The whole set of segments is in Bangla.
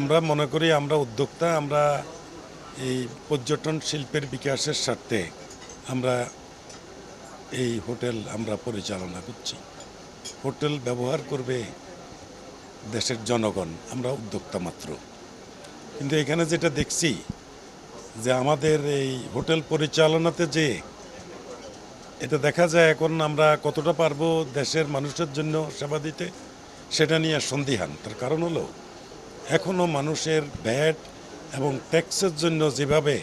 আমরা মনে করি আমরা উদ্যোক্তা, আমরা এই পর্যটন শিল্পের বিকাশের স্বার্থে আমরা এই হোটেল আমরা পরিচালনা করছি। হোটেল ব্যবহার করবে দেশের জনগণ, আমরা উদ্যোক্তা মাত্র। কিন্তু এখানে যেটা দেখছি যে আমাদের এই হোটেল পরিচালনাতে যে এটা দেখা যায় এখন আমরা কতটা পারবো দেশের মানুষের জন্য সেবা দিতে, সেটা নিয়ে সন্দিহান। তার কারণ হলো এখনও মানুষের ভ্যাট এবং ট্যাক্সের জন্য যেভাবে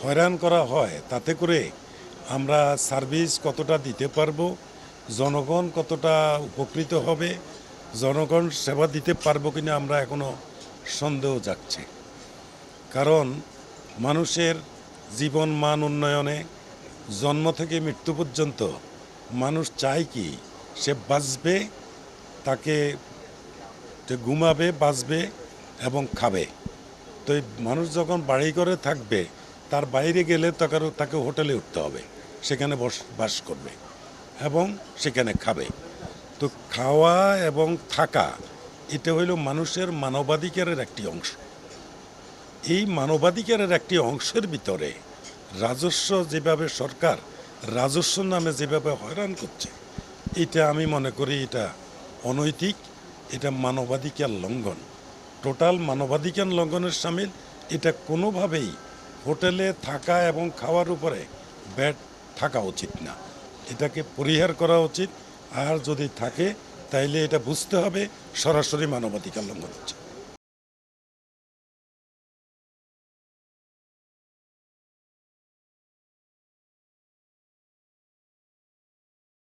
হয়রান করা হয়, তাতে করে আমরা সার্ভিস কতটা দিতে পারবো, জনগণ কতটা উপকৃত হবে, জনগণ সেবা দিতে পারবো কিনা আমরা এখনও সন্দেহ জাগছে। কারণ মানুষের জীবন মান উন্নয়নে জন্ম থেকে মৃত্যু পর্যন্ত মানুষ চায় কি সে বাঁচবে, তাকে ঘুমাবে, বাঁচবে এবং খাবে। তো এই মানুষ যখন বাড়ি করে থাকবে, তার বাইরে গেলে তাকে হোটেলে উঠতে হবে, সেখানে বাস করবে এবং সেখানে খাবে। তো খাওয়া এবং থাকা এটা হইল মানুষের মানবাধিকারের একটি অংশ। এই মানবাধিকারের একটি অংশের ভিতরে রাজস্ব যেভাবে সরকার রাজস্ব নামে যেভাবে হয়রান করছে, এটা আমি মনে করি এটা অনৈতিক, এটা মানবাধিকার লঙ্ঘন, টোটাল মানবাধিকার লঙ্ঘনের সামিল। এটা কোনোভাবেই হোটেলে থাকা এবং খাওয়ার উপরে ভ্যাট থাকা উচিত না, এটাকে পরিহার করা উচিত। আর যদি থাকে তাইলে এটা বুঝতে হবে সরাসরি মানবাধিকার লঙ্ঘন হচ্ছে।